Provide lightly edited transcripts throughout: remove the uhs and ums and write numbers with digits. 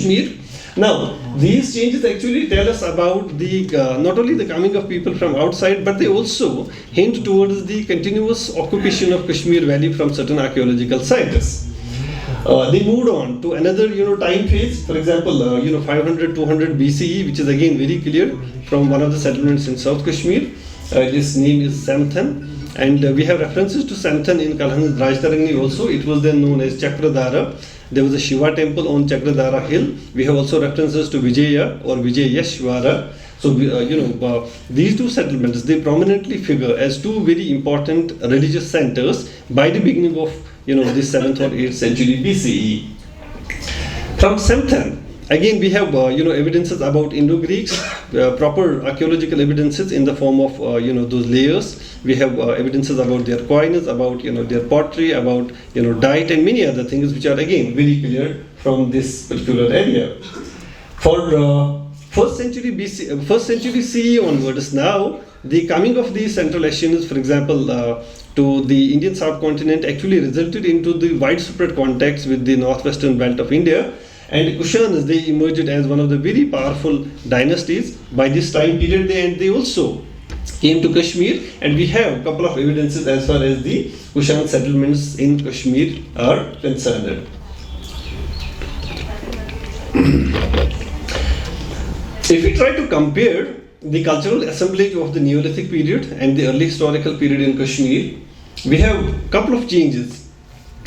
Kashmir. Now, these changes actually tell us about the not only the coming of people from outside, but they also hint towards the continuous occupation of Kashmir Valley from certain archaeological sites. They moved on to another, time phase. For example, 500, 200 BCE, which is again very clear from one of the settlements in South Kashmir. His name is Samthan, and we have references to Samthan in Kalhan's Rajtarangni also. It was then known as Chakradhara. There was a Shiva temple on Chakradhara hill. We have also references to Vijaya or Vijayeshwara. So, these two settlements, they prominently figure as two very important religious centers by the beginning of, the 7th or 8th century BCE. From Samthan, again we have, evidences about Indo-Greeks, proper archaeological evidences in the form of, those layers. We have evidences about their coinage, about, their pottery, about, diet and many other things which are again very clear from this particular area. For first century CE onwards, now the coming of the Central Asians, for example, to the Indian subcontinent actually resulted into the widespread contacts with the northwestern belt of India, and Kushans, they emerged as one of the very powerful dynasties by this time period. They also came to Kashmir, and we have a couple of evidences as far as the Kushan settlements in Kashmir are concerned. If we try to compare the cultural assemblage of the Neolithic period and the early historical period in Kashmir, we have a couple of changes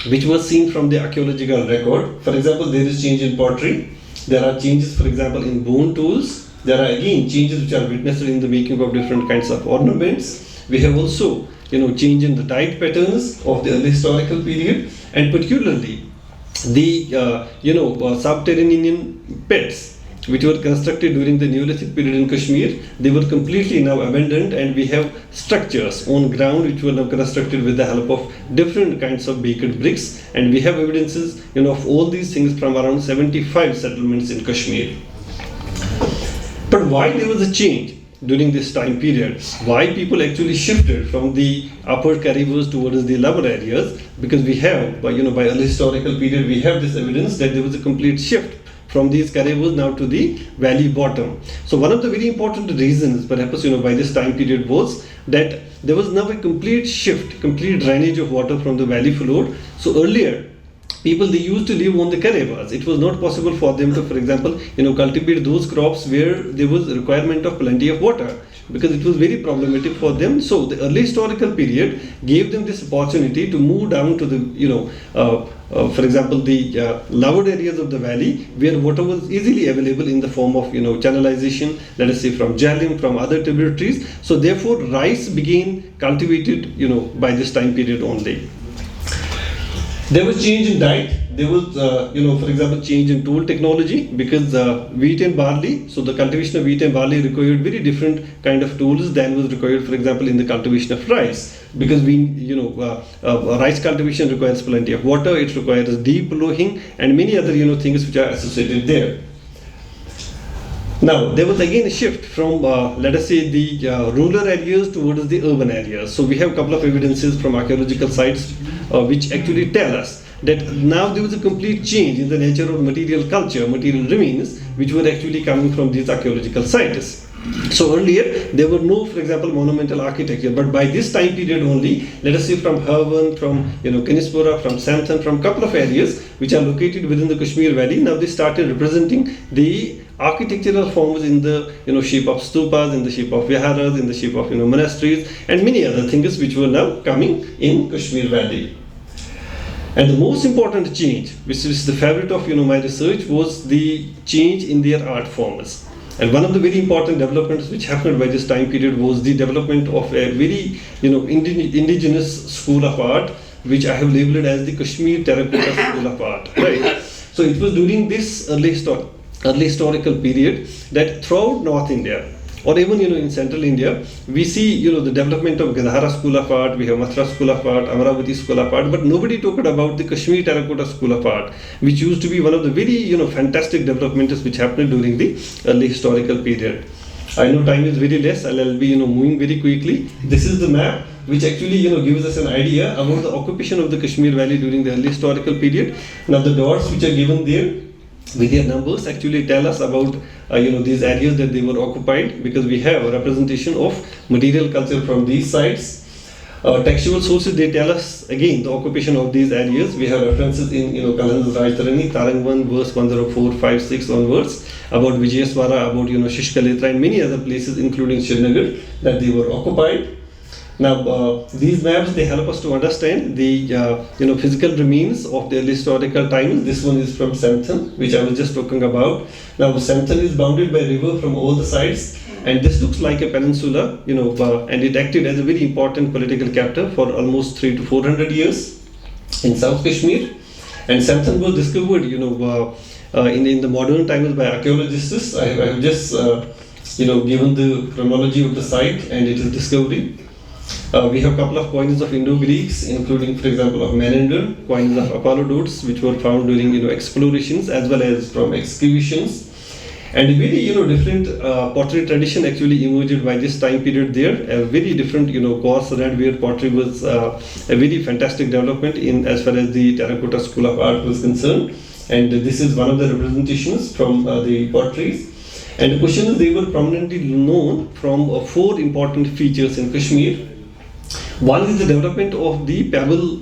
which were seen from the archaeological record. For example, there is change in pottery. There are changes, for example, in bone tools. There are again changes which are witnessed in the making of different kinds of ornaments. We have also, change in the diet patterns of the early historical period, and particularly the, subterranean pits which were constructed during the Neolithic period in Kashmir. They were completely now abandoned, and we have structures on ground which were now constructed with the help of different kinds of baked bricks, and we have evidences, of all these things from around 75 settlements in Kashmir. But why there was a change during this time period? Why people actually shifted from the upper Karibas towards the lower areas? Because we have, by early historical period, we have this evidence that there was a complete shift from these Karibas now to the valley bottom. So one of the very important reasons, perhaps, by this time period was that there was now a complete shift, complete drainage of water from the valley floor. So earlier, people, they used to live on the Karibas. It was not possible for them to, for example, cultivate those crops where there was a requirement of plenty of water, because it was very problematic for them. So the early historical period gave them this opportunity to move down to the, for example, the lower areas of the valley where water was easily available in the form of, channelization, let us say from Jhelum, from other tributaries. So therefore, rice began cultivated, by this time period only. There was change in diet. There was, for example, change in tool technology, because wheat and barley, so the cultivation of wheat and barley required very different kind of tools than was required, for example, in the cultivation of rice. Because rice cultivation requires plenty of water, it requires deep ploughing and many other, things which are associated there. Now, there was again a shift from, let us say, the rural areas towards the urban areas. So we have a couple of evidences from archaeological sites which actually tell us that now there was a complete change in the nature of material culture, material remains, which were actually coming from these archaeological sites. So earlier, there were no, for example, monumental architecture, but by this time period only, let us say from Havan, from Kanispura, from Samthan, from a couple of areas which are located within the Kashmir Valley, now they started representing the architectural forms in the shape of stupas, in the shape of viharas, in the shape of monasteries, and many other things which were now coming in Kashmir Valley. And the most important change, which is the favorite of my research, was the change in their art forms. And one of the very important developments which happened by this time period was the development of a very indigenous school of art, which I have labeled as the Kashmir Terracotta School of Art. Right. So it was during this early historical period that throughout North India, or even in Central India, we see the development of Gandhara School of Art, we have Mathura School of Art, Amaravati School of Art, but nobody talked about the Kashmir Terracotta School of Art, which used to be one of the very fantastic developments which happened during the early historical period. I know time is very less, I'll be moving very quickly. This is the map which actually gives us an idea about the occupation of the Kashmir Valley during the early historical period. Now the dots which are given there, with their numbers actually tell us about these areas that they were occupied, because we have a representation of material culture from these sites. Textual sources, they tell us again the occupation of these areas. We have references in Kalan's Rajtarani, Tarangwan, verse 104, 5, 6 onwards, about Vijayaswara, about Shishkaletra and many other places including Srinagar that they were occupied. Now these maps, they help us to understand the physical remains of the early historical times. This one is from Samthan, which I was just talking about. Now Samthan is bounded by river from all the sides, and this looks like a peninsula, and it acted as a very important political capital for almost 300 to 400 years in South Kashmir. And Samthan was discovered, in the modern times by archaeologists. I have just, given the chronology of the site and its discovery. We have a couple of coins of Indo-Greeks, including, for example, of Menander, coins of Apollodotes, which were found during explorations as well as from excavations. And a very different pottery tradition actually emerged by this time period there. A very different coarse redware pottery was a very fantastic development in as far as the terracotta school of art was concerned. And this is one of the representations from the potteries. And the question is, they were prominently known from 4 important features in Kashmir. One is the development of the pebble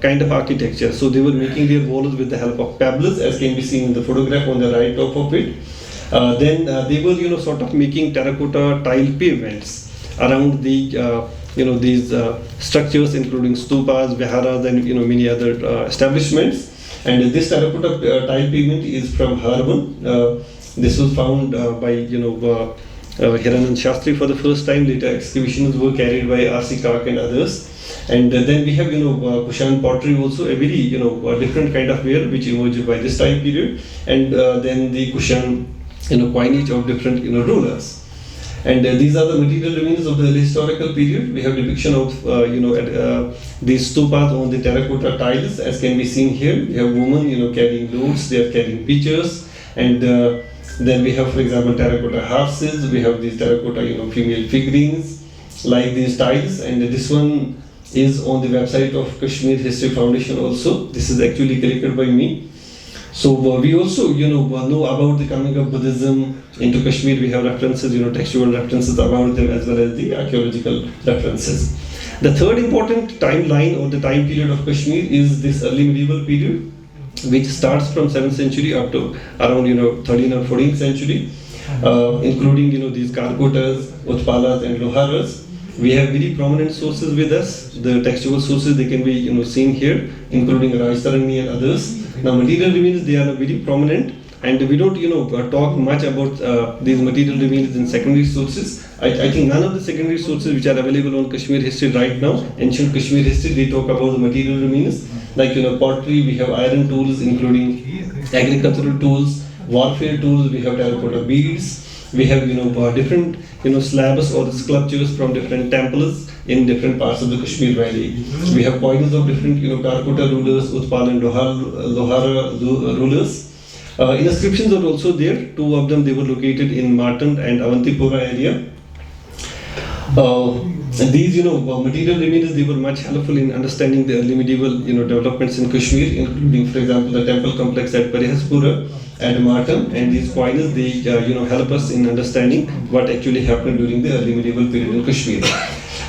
kind of architecture. So they were making their walls with the help of pebbles, as can be seen in the photograph on the right top of it. Then they were sort of making terracotta tile pavements around the these structures, including stupas, viharas, and many other establishments. And this terracotta tile pavement is from Harvan. This was found by Hiranand Shastri for the first time. Later excavations were carried by R.C. Kark and others. And then we have Kushan pottery, also a very a different kind of ware which emerged by this time period. And then the Kushan coinage of different rulers. And these are the material remains of the historical period. We have depiction of these stupas on the terracotta tiles, as can be seen here. We have women carrying loads, they are carrying pitchers, and then we have, for example, terracotta horses. We have these terracotta female figurines like these tiles, and this one is on the website of Kashmir History Foundation also. This is actually collected by me. So we also know about the coming of Buddhism into Kashmir. We have references, textual references about them, as well as the archaeological references. The third important timeline or the time period of Kashmir is this early medieval period, which starts from 7th century up to around 13th or 14th century, including these Karkotas, Utpalas and Loharas. We have very prominent sources with us. The textual sources, they can be seen here, including Rajtarani and others. Now material remains, they are very prominent, and we don't talk much about these material remains in secondary sources. I think none of the secondary sources which are available on Kashmir history right now, ancient Kashmir history, they talk about the material remains. Like pottery, we have iron tools, including agricultural tools, warfare tools. We have terracotta beads. We have different slabs or sculptures from different temples in different parts of the Kashmir Valley. We have coins of different Karkota rulers, Utpal and Lohara rulers. Inscriptions are also there. 2 of them, they were located in Martand and Avantipura area. These material remains, they were much helpful in understanding the early medieval developments in Kashmir, including, for example, the temple complex at Parihaspura and Martand. And these coins, they help us in understanding what actually happened during the early medieval period in Kashmir.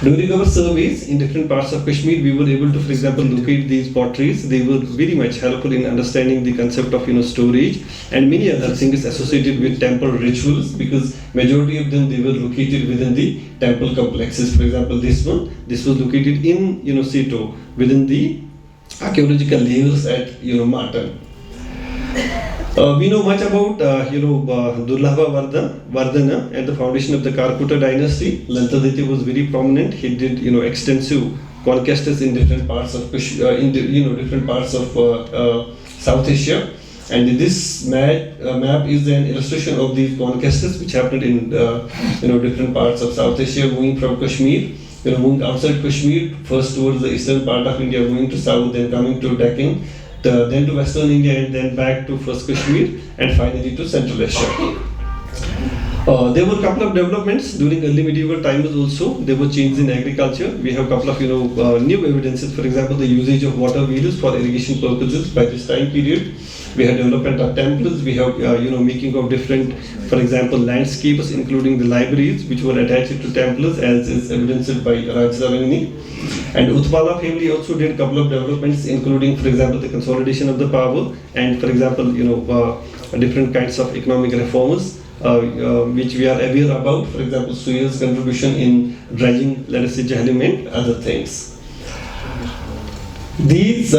During our surveys in different parts of Kashmir, we were able to, for example, locate these potteries. They were very much helpful in understanding the concept of storage and many other things associated with temple rituals, because majority of them, they were located within the temple complexes. For example, this was located in situ within the archaeological layers at Martand. We know much about Durlabha Vardhana and the foundation of the Karkota dynasty. Lantaditya was very prominent. He did extensive conquests in different parts of different parts of South Asia. And this map is an illustration of these conquests which happened in different parts of South Asia, moving from Kashmir, moving outside Kashmir, first towards the eastern part of India, moving to south, then coming to Deccan, then to Western India, and then back to first Kashmir, and finally to Central Asia. There were a couple of developments during early medieval times also. There were changes in agriculture. We have a couple of new evidences. For example, the usage of water wheels for irrigation purposes by this time period. We have development of temples. We have making of different, for example, landscapes, including the libraries which were attached to temples, as is evidenced by Rajavani. And Utpala family also did a couple of developments, including, for example, the consolidation of the power, and for example, different kinds of economic reforms, which we are aware about. For example, Suyer's contribution in dredging, let us say, Jahlim and other things. These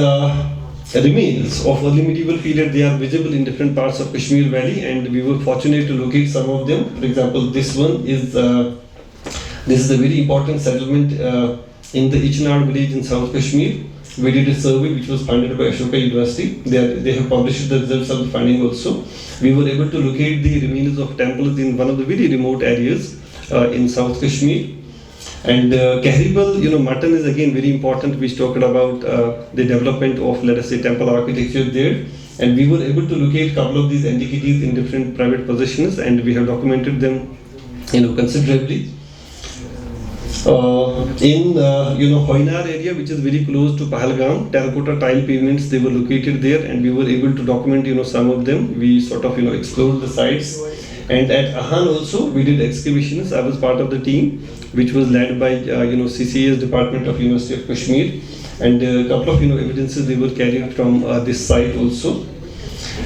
remains of early medieval period, they are visible in different parts of Kashmir Valley, and we were fortunate to locate some of them. For example, this one is this is a very important settlement in the Ichnad village in South Kashmir. We did a survey which was funded by Ashoka University. They have published the results of the finding also. We were able to locate the remains of temples in one of the very remote areas in South Kashmir. And Kahribal, Mutton is again very important, which talked about the development of, let us say, temple architecture there. And we were able to locate a couple of these antiquities in different private possessions, and we have documented them, considerably. In Hoinar area, which is very close to Pahalgam, terracotta tile pavements, they were located there, and we were able to document some of them. We sort of explored the sites. And at Ahan also we did excavations. I was part of the team which was led by CCA's Department of University of Kashmir, and a couple of evidences they were carried from this site also.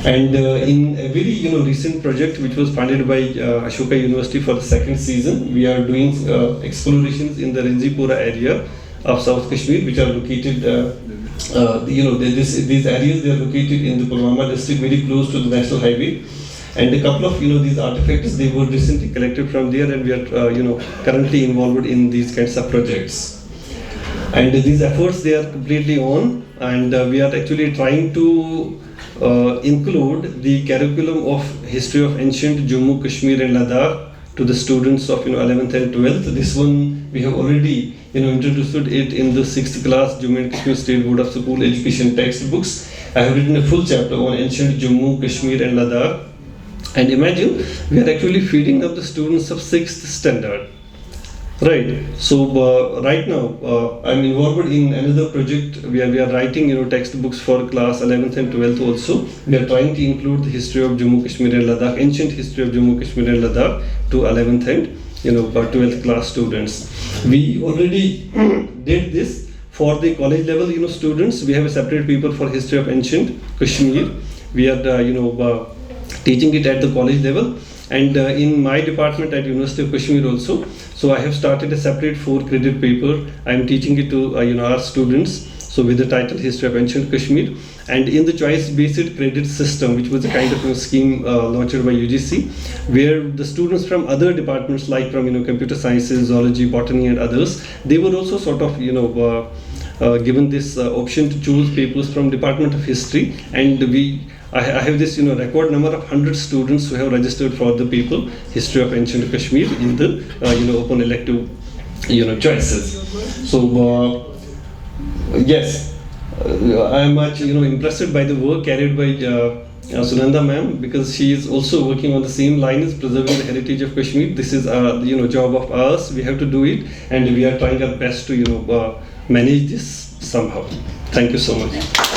And in a very recent project which was funded by Ashoka University for the second season, we are doing explorations in the Rinzipura area of South Kashmir, which are located these areas, they are located in the Pulwama district, very close to the national highway. And a couple of these artifacts, they were recently collected from there, and we are currently involved in these kinds of projects. And these efforts, they are completely on, and we are actually trying to include the curriculum of history of ancient Jammu, Kashmir and Ladakh to the students of 11th and 12th. This one we have already introduced it in the 6th class Jammu and Kashmir State Board of School Education textbooks. I have written a full chapter on ancient Jammu, Kashmir and Ladakh. And imagine, we are actually feeding up the students of 6th standard. Right. So right now I'm involved in another project where we are writing textbooks for class 11th and 12th also. We are trying to include the history of Jammu, Kashmir and Ladakh, ancient history of Jammu, Kashmir and Ladakh to 11th and 12th class students. We already did this for the college level students. We have a separate paper for history of ancient Kashmir. We are teaching it at the college level, and in my department at University of Kashmir also. So I have started a separate 4-credit paper. I am teaching it to our students. So with the title History of Ancient Kashmir, and in the choice-based credit system, which was a kind of scheme launched by UGC, where the students from other departments like from computer sciences, zoology, botany, and others, they were also sort of given this option to choose papers from Department of History, and I have this record number of 100 students who have registered for the paper History of Ancient Kashmir in the open elective choices. So yes, I am much impressed by the work carried by Sunanda ma'am, because she is also working on the same line as preserving the heritage of Kashmir. This is a job of ours. We have to do it, and we are trying our best to manage this somehow. Thank you so much.